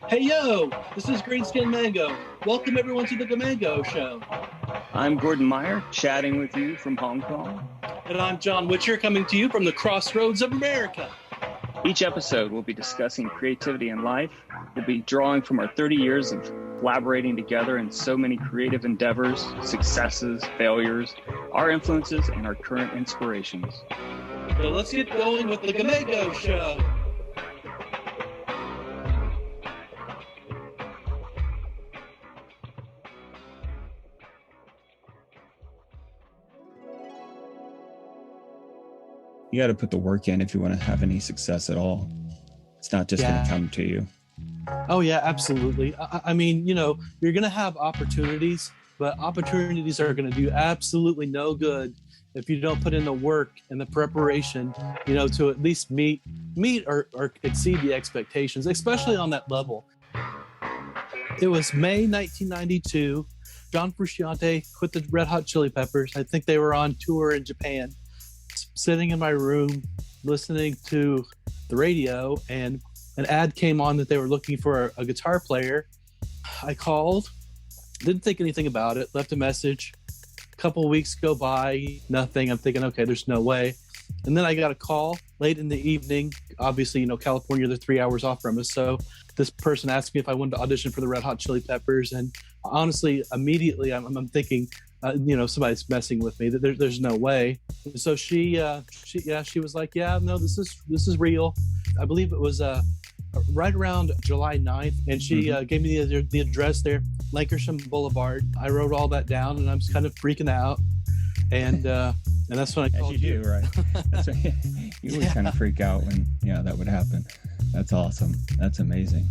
Hey yo, this is Greenskin Mango. Welcome everyone to the Mango Show. I'm Gordon Meyer, chatting with you from Hong Kong. And I'm John Witcher, coming to you from the crossroads of America. Each episode we'll be discussing creativity in life. We'll be drawing from our 30 years of collaborating together in so many creative endeavors, successes, failures, our influences, and our current inspirations. So let's get going with the Mango Show. You got to put the work in if you want to have any success at all. It's not just going to come to you. Oh, yeah, absolutely. I mean, you know, you're going to have opportunities, but opportunities are going to do absolutely no good if you don't put in the work and the preparation, you know, to at least meet or exceed the expectations, especially on that level. It was May 1992. John Frusciante quit the Red Hot Chili Peppers. I think they were on tour in Japan. Sitting in my room listening to the radio, and an ad came on that they were looking for a guitar player. I called, didn't think anything about it, left a message. A couple of weeks go by, nothing. I'm thinking, okay, there's no way. And then I got a call late in the evening. Obviously, you know, California, they're 3 hours off from us. So this person asked me if I wanted to audition for the Red Hot Chili Peppers. And honestly, immediately I'm thinking, you know, somebody's messing with me. There's no way. So she was like, yeah, no, this is real. I believe it was right around July 9th, and she gave me the address there, Lankershim Boulevard. I wrote all that down, and I'm just kind of freaking out, and that's when I called you. Do, right? That's right. You always kind of freak out when that would happen. That's awesome. That's amazing.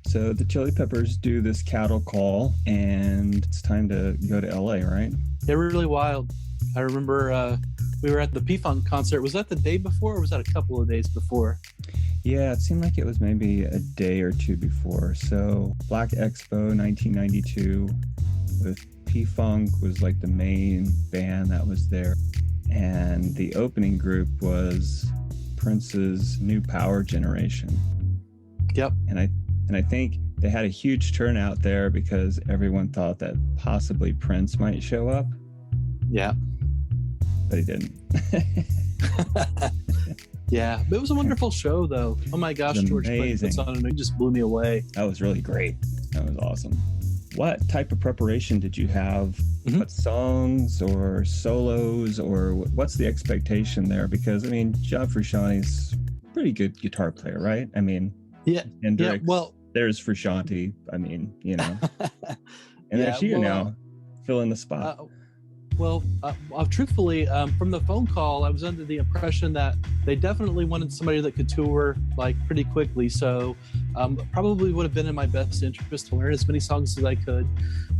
So the Chili Peppers do this cattle call, and it's time to go to LA, right? They're really wild. I remember we were at the P-Funk concert. Was that the day before, or was that a couple of days before? Yeah, it seemed like it was maybe a day or two before. So Black Expo 1992 with P-Funk was like the main band that was there. And the opening group was Prince's New Power Generation. Yep. And I think they had a huge turnout there because everyone thought that possibly Prince might show up. Yeah. But he didn't. Yeah, but it was a wonderful show, though. Oh my gosh, George Clinton puts on and it just blew me away. That was really great. That was awesome. What type of preparation did you have? Mm-hmm. What songs or solos, or what's the expectation there? Because, I mean, John Frusciante's a pretty good guitar player, right? I mean, Hendrix, well, there's Frusciante. I mean, you know. And there's you now, filling the spot. Truthfully, from the phone call, I was under the impression that they definitely wanted somebody that could tour like pretty quickly. So probably would have been in my best interest to learn as many songs as I could.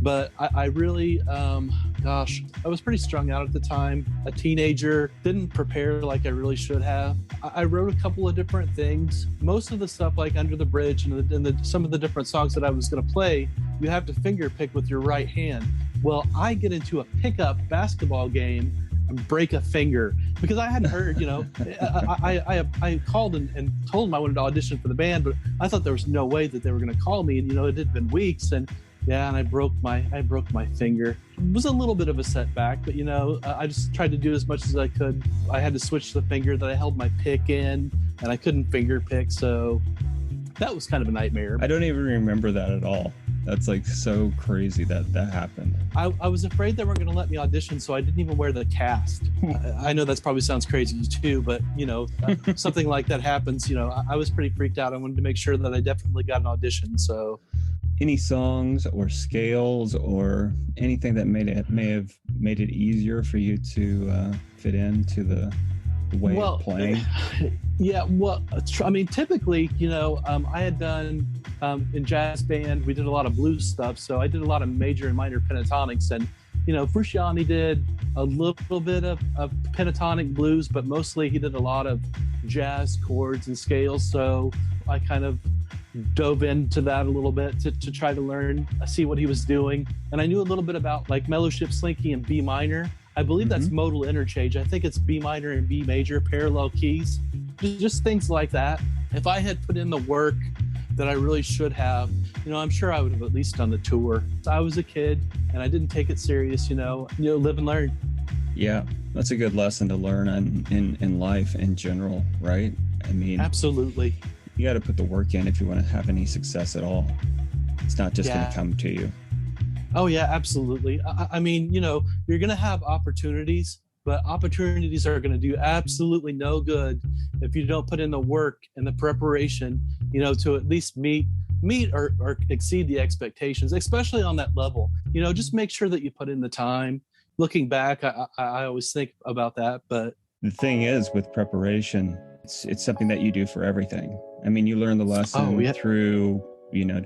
But I really, I was pretty strung out at the time. A teenager, didn't prepare like I really should have. I wrote a couple of different things. Most of the stuff like Under the Bridge and some of the different songs that I was going to play, you have to finger pick with your right hand. Well, I get into a pickup basketball game and break a finger because I hadn't heard, you know, I called and told them I wanted to audition for the band, but I thought there was no way that they were going to call me. And, you know, it had been weeks and I broke my finger. It was a little bit of a setback, but, you know, I just tried to do as much as I could. I had to switch the finger that I held my pick in and I couldn't finger pick. So that was kind of a nightmare. I don't even remember that at all. That's like so crazy that happened. I was afraid they weren't going to let me audition, so I didn't even wear the cast. I know that probably sounds crazy too, but you know, something like that happens. You know, I was pretty freaked out. I wanted to make sure that I definitely got an audition. So, any songs or scales or anything that may have made it easier for you to fit into the way of playing? Yeah, well, I mean, typically, you know, I had done in jazz band, we did a lot of blues stuff. So I did a lot of major and minor pentatonics. And, you know, Frusciante did a little bit of pentatonic blues, but mostly he did a lot of jazz chords and scales. So I kind of dove into that a little bit to try to learn, see what he was doing. And I knew a little bit about like mellowship slinky and B minor. I believe that's modal interchange. I think it's B minor and B major, parallel keys, just things like that. If I had put in the work that I really should have. I'm sure I would have at least done the tour. I was a kid and I didn't take it serious, live and learn. Yeah, that's a good lesson to learn in life in general, right? I mean, absolutely. You got to put the work in if you want to have any success at all. It's not just going to come to you. Oh yeah, absolutely. I mean, you're going to have opportunities, but opportunities are going to do absolutely no good if you don't put in the work and the preparation, to at least meet or exceed the expectations, especially on that level. Just make sure that you put in the time. Looking back, I always think about that. But the thing is, with preparation, it's something that you do for everything. I mean, you learn the lesson through,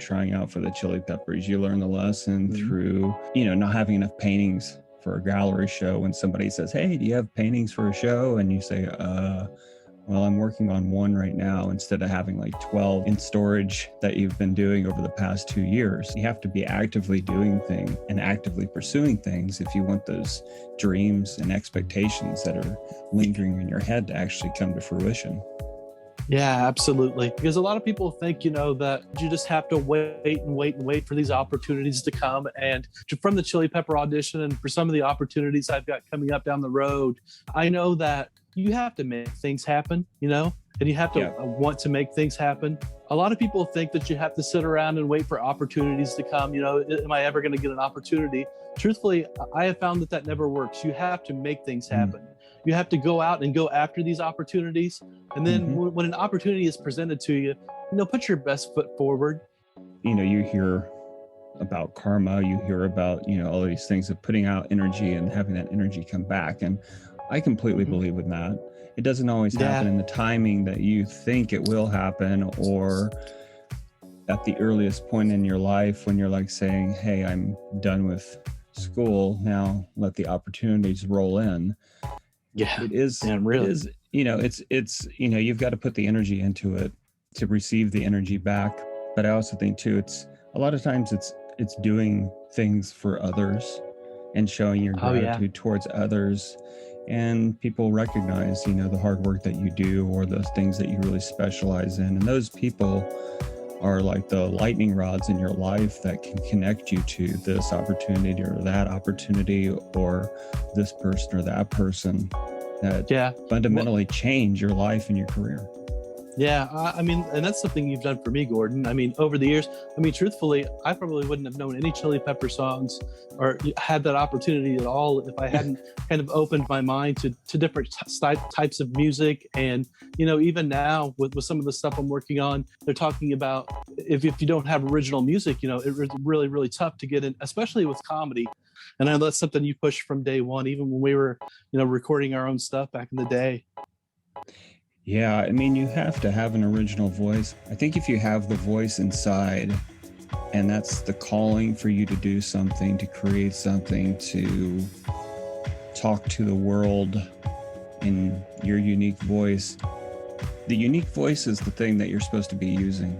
trying out for the Chili Peppers. You learn the lesson through, not having enough paintings for a gallery show. When somebody says, hey, do you have paintings for a show? And you say, well, I'm working on one right now, instead of having like 12 in storage that you've been doing over the past 2 years. You have to be actively doing things and actively pursuing things if you want those dreams and expectations that are lingering in your head to actually come to fruition. Yeah, absolutely. Because a lot of people think, that you just have to wait for these opportunities to come. And from the Chili Pepper audition and for some of the opportunities I've got coming up down the road, I know that you have to make things happen, and you have to want to make things happen. A lot of people think that you have to sit around and wait for opportunities to come. Am I ever going to get an opportunity? Truthfully, I have found that never works. You have to make things happen. You have to go out and go after these opportunities. And then when an opportunity is presented to you, put your best foot forward. You hear about karma, you hear about, all of these things of putting out energy and having that energy come back. And I completely believe in that. It doesn't always happen in the timing that you think it will happen, or at the earliest point in your life when you're like saying, hey, I'm done with school, now let the opportunities roll in. Yeah, it is. Yeah, really. It is, it's you've got to put the energy into it to receive the energy back. But I also think too, it's a lot of times it's doing things for others and showing your gratitude towards others. And people recognize, the hard work that you do or those things that you really specialize in. And those people are like the lightning rods in your life that can connect you to this opportunity or that opportunity or this person or that person that fundamentally change your life and your career. Yeah, I mean, and that's something you've done for me, Gordon. I mean, over the years, truthfully, I probably wouldn't have known any Chili Pepper songs or had that opportunity at all if I hadn't kind of opened my mind to different types of music. And, even now with some of the stuff I'm working on, they're talking about if you don't have original music, it's really, really tough to get in, especially with comedy. And I know that's something you pushed from day one, even when we were, recording our own stuff back in the day. Yeah, I mean, you have to have an original voice. I think if you have the voice inside, and that's the calling for you to do something, to create something, to talk to the world in your unique voice, the unique voice is the thing that you're supposed to be using.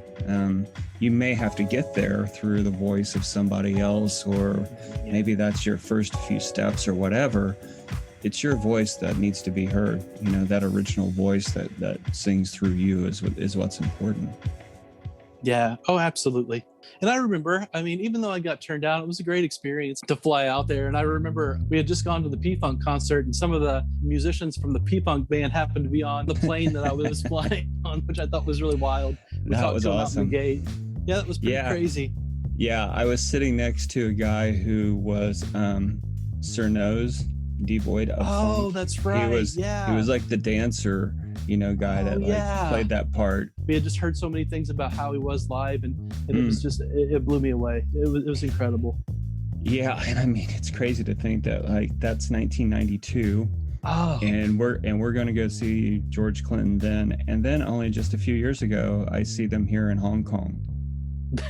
You may have to get there through the voice of somebody else, or maybe that's your first few steps or whatever. It's your voice that needs to be heard. That original voice that sings through you is what's important. Yeah. Oh, absolutely. And I remember, even though I got turned down, it was a great experience to fly out there. And I remember we had just gone to the P-Funk concert, and some of the musicians from the P-Funk band happened to be on the plane that I was flying on, which I thought was really wild. That was awesome. Yeah, that was pretty crazy. Yeah, I was sitting next to a guy who was Sir Nose, devoid of funk. That's right. He was like the dancer, guy that played that part. We had just heard so many things about how he was live, and it was just, it blew me away. It was incredible. Yeah, and it's crazy to think that that's 1992. Oh. And we're going to go see George Clinton then, and then only just a few years ago I see them here in Hong Kong.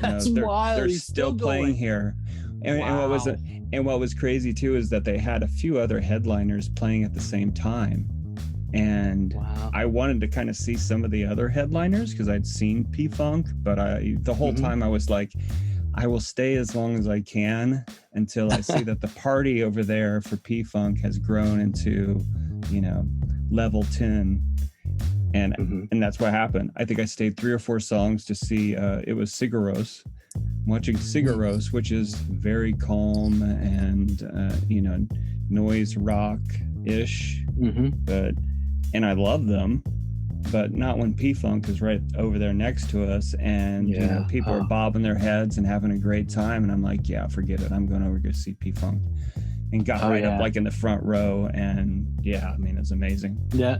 That's wild. They're still playing here. And what was crazy too is that they had a few other headliners playing at the same time. And I wanted to kind of see some of the other headliners because I'd seen P-Funk, but the whole time I was like, I will stay as long as I can until I see that the party over there for P-Funk has grown into, level 10. And Mm-hmm. and that's what happened. I think I stayed 3 or 4 songs to see, it was Sigaros, watching Sigaros, which is very calm and, noise rock-ish, Mm-hmm. and I love them, but not when P-Funk is right over there next to us, and people are bobbing their heads and having a great time, and I'm like, yeah, forget it, I'm going over to see P-Funk, and got up like in the front row, and it's amazing.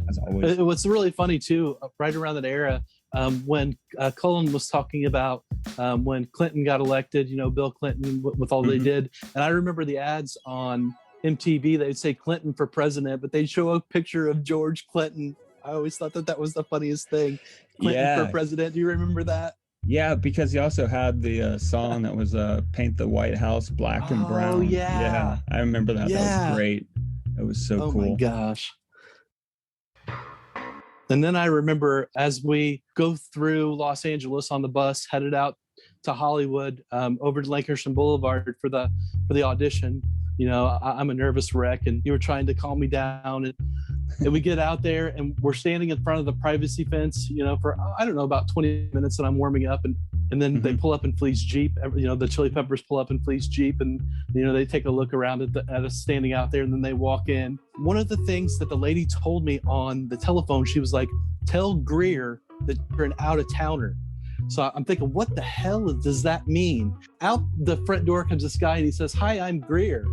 As always. What's really funny too, right around that era, when Cullen was talking about when Clinton got elected, Bill Clinton with all they did, and I remember the ads on MTV, they'd say Clinton for president, but they'd show a picture of George Clinton. I always thought that was the funniest thing. Clinton for president. Do you remember that? Yeah, because he also had the song that was Paint the White House Black and Brown. Oh, yeah. Yeah, I remember that. Yeah. That was great. It was so cool. Oh, my gosh. And then I remember as we go through Los Angeles on the bus, headed out to Hollywood, over to Lankershim Boulevard for the audition. I'm a nervous wreck, and you were trying to calm me down. And we get out there, and we're standing in front of the privacy fence, for, I don't know, about 20 minutes, and I'm warming up. And then they pull up in Flea's Jeep. The Chili Peppers pull up in Flea's Jeep, and, they take a look around at us standing out there, and then they walk in. One of the things that the lady told me on the telephone, she was like, tell Greer that you're an out-of-towner. So I'm thinking, what the hell does that mean? Out the front door comes this guy, and he says, hi, I'm Greer.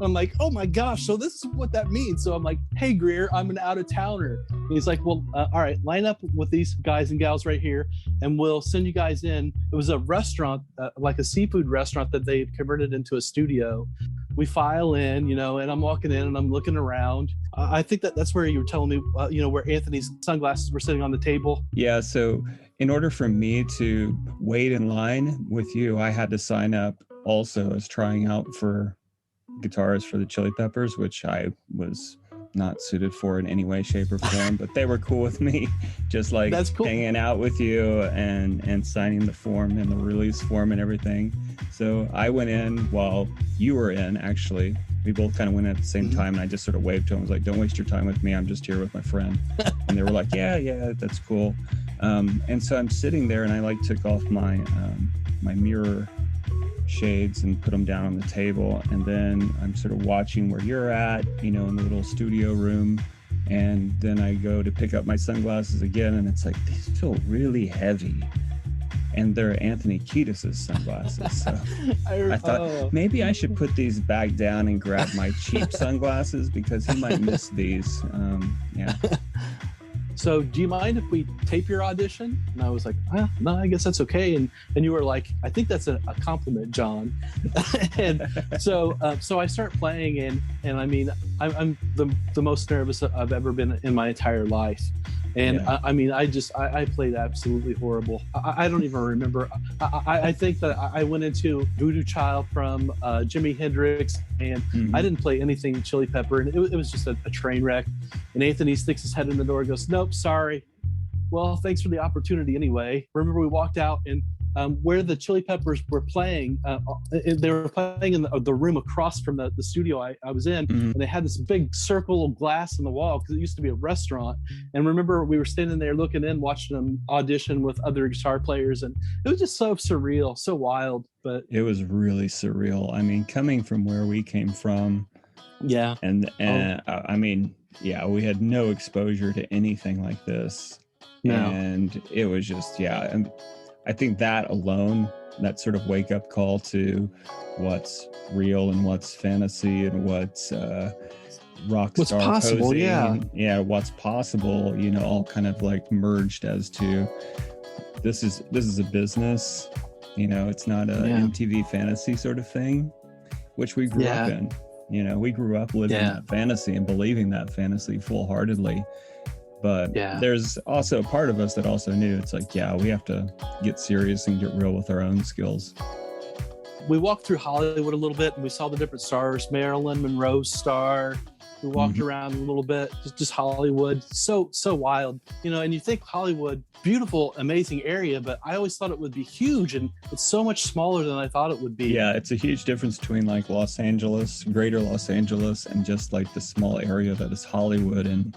I'm like, oh my gosh, so this is what that means. So I'm like, hey, Greer, I'm an out-of-towner. And he's like, well, all right, line up with these guys and gals right here, and we'll send you guys in. It was a restaurant, like a seafood restaurant that they converted into a studio. We file in, and I'm walking in and I'm looking around. I think that's where you were telling me, where Anthony's sunglasses were sitting on the table. Yeah, so in order for me to wait in line with you, I had to sign up also as trying out for guitarist for the Chili Peppers, which I was not suited for in any way, shape, or form, but they were cool with me, just like hanging out with you and signing the form and the release form and everything. So I went in while you were in, actually. We both kind of went at the same time, and I just sort of waved to them. I was like, don't waste your time with me. I'm just here with my friend. And they were like, yeah, that's cool. And so I'm sitting there, and I took off my mirror shades and put them down on the table, and then I'm sort of watching where you're at, in the little studio room, and then I go to pick up my sunglasses again, and it's like, these feel really heavy, and they're Anthony Kiedis' sunglasses. So I thought maybe I should put these back down and grab my cheap sunglasses, because he might miss these. So do you mind if we tape your audition? And I was like, no, I guess that's okay. And you were like, I think that's a compliment, John. And so I start playing, and I mean, I'm the most nervous I've ever been in my entire life. And I played absolutely horrible. I don't even remember. I think that I went into Voodoo Child from Jimi Hendrix, and I didn't play anything Chili Pepper, and it was just a train wreck. And Anthony sticks his head in the door and goes, nope, sorry. Well, thanks for the opportunity anyway. Remember, we walked out, and where the Chili Peppers were playing, they were playing in the room across from the studio I was in, and they had this big circle of glass in the wall, because it used to be a restaurant. And remember, we were standing there looking in, watching them audition with other guitar players, and it was just so surreal, so wild. But it was really surreal. I mean, coming from where we came from, I mean, we had no exposure to anything like this. No. And it was just, and I think that alone, that sort of wake up call to what's real and what's fantasy and what's rock star possible, posing, what's possible, all kind of merged as to this is a business, it's not a MTV fantasy sort of thing, which we grew up in. We grew up living that fantasy and believing that fantasy full-heartedly. But there's also a part of us that also knew it's like, we have to get serious and get real with our own skills. We walked through Hollywood a little bit, and we saw the different stars, Marilyn Monroe's star. We walked around a little bit, just Hollywood. So wild, and you think Hollywood, beautiful, amazing area, but I always thought it would be huge, and it's so much smaller than I thought it would be. Yeah, it's a huge difference between Los Angeles, greater Los Angeles, and just the small area that is Hollywood. And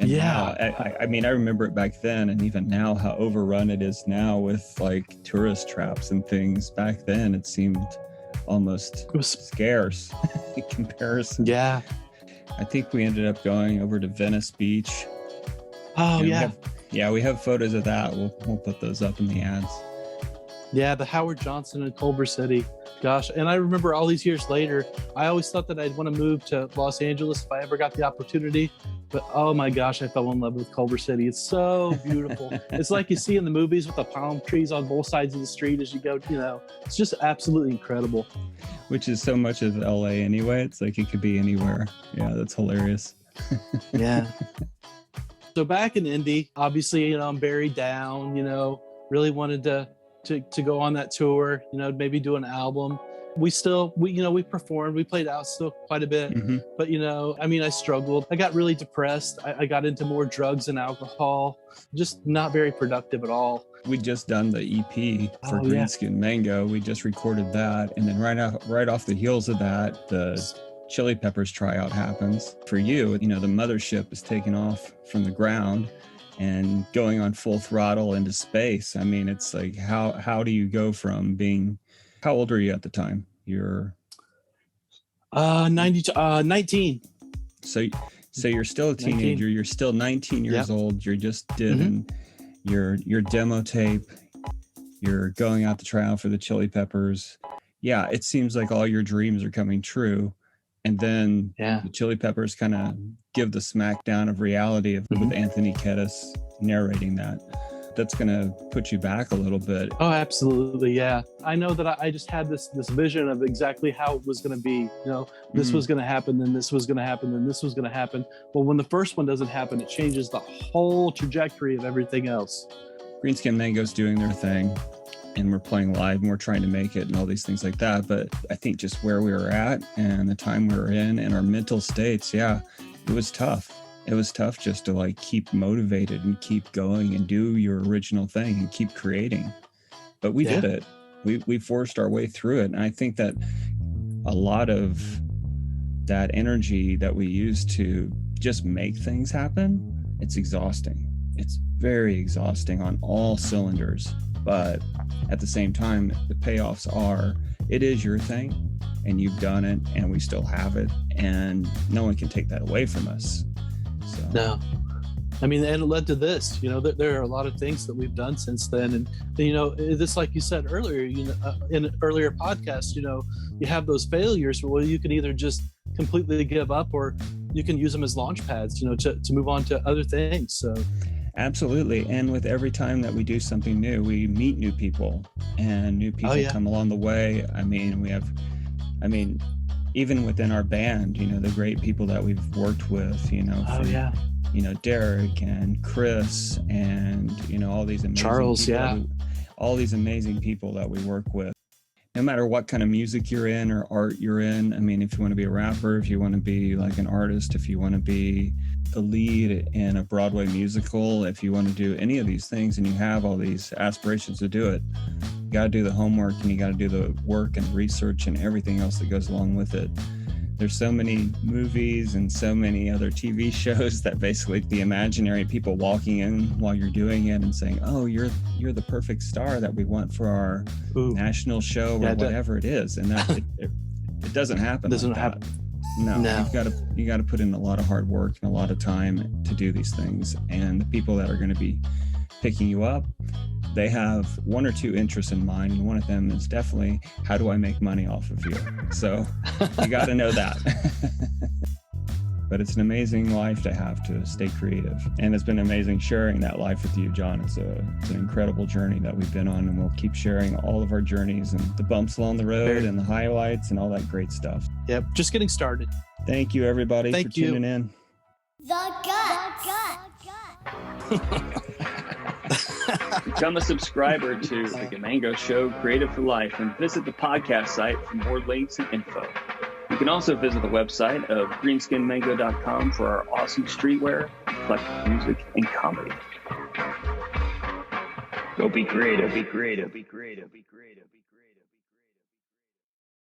And Yeah. now, I mean, I remember it back then, and even now, how overrun it is now with like tourist traps and things. Back then, it seemed almost scarce in comparison. Yeah. I think we ended up going over to Venice Beach. Oh, And yeah. we have photos of that. We'll put those up in the ads. Yeah, the Howard Johnson in Culver City. Gosh, and I remember all these years later, I always thought that I'd want to move to Los Angeles if I ever got the opportunity. But oh my gosh, I fell in love with Culver City. It's so beautiful. It's like you see in the movies with the palm trees on both sides of the street as you go, it's just absolutely incredible. Which is so much of LA anyway. It's like it could be anywhere. Yeah, that's hilarious. Yeah. So back in Indy, obviously, I'm buried down, really wanted to go on that tour, maybe do an album. We performed, we played out still quite a bit, Mm-hmm. but I struggled. I got really depressed. I got into more drugs and alcohol, just not very productive at all. We just done the EP for Greenskin Mango. We just recorded that. And then right off the heels of that, the Chili Peppers tryout happens. For you, the mothership is taking off from the ground and going on full throttle into space. I mean, it's like, how do you go from being, how old are you at the time? You're 19. So you're still a teenager. 19. You're still 19 years old. You're just did your demo tape. You're going out to try out for the Chili Peppers. Yeah, it seems like all your dreams are coming true. And then the Chili Peppers kind of give the smackdown of reality with Anthony Kiedis narrating that. That's going to put you back a little bit. Oh, absolutely. Yeah. I know that I just had this vision of exactly how it was going to be. This was going to happen, then this was going to happen, then this was going to happen. Well, when the first one doesn't happen, it changes the whole trajectory of everything else. Greenskin Mango's doing their thing, and we're playing live, and we're trying to make it and all these things like that. But I think just where we were at and the time we were in and our mental states, it was tough. It was tough just to like keep motivated and keep going and do your original thing and keep creating. But we did it. We forced our way through it. And I think that a lot of that energy that we use to just make things happen, it's exhausting. It's very exhausting on all cylinders. But at the same time, the payoffs are, it is your thing and you've done it and we still have it and no one can take that away from us. So. No. I mean, and it led to this, there are a lot of things that we've done since then. And, this, like you said earlier, in an earlier podcast, you have those failures where you can either just completely give up or you can use them as launch pads, to move on to other things. So. Absolutely. And with every time that we do something new, we meet new people and new people come along the way. I mean, even within our band, the great people that we've worked with, Derek and Chris and, all these amazing Charles, all these amazing people that we work with. No matter what kind of music you're in or art you're in, I mean, if you want to be a rapper, if you want to be like an artist, if you want to be the lead in a Broadway musical, if you want to do any of these things and you have all these aspirations to do it, you got to do the homework and you got to do the work and research and everything else that goes along with it. There's so many movies and so many other TV shows that basically the imaginary people walking in while you're doing it and saying, oh, you're the perfect star that we want for our national show or whatever it is. And that it doesn't happen. Doesn't happen. No. You got to put in a lot of hard work and a lot of time to do these things. And the people that are going to be picking you up, they have one or two interests in mind, and one of them is definitely, how do I make money off of you? So you got to know that. But it's an amazing life to have to stay creative. And it's been amazing sharing that life with you, John. It's an incredible journey that we've been on, and we'll keep sharing all of our journeys and the bumps along the road and the highlights and all that great stuff. Yep, just getting started. Thank you, everybody, for tuning in. The Gut. Become a subscriber to The Mango Show Creative for Life and visit the podcast site for more links and info. You can also visit the website of greenskinmango.com for our awesome streetwear, eclectic music, and comedy. Go be creative, be creative, be creative, be creative.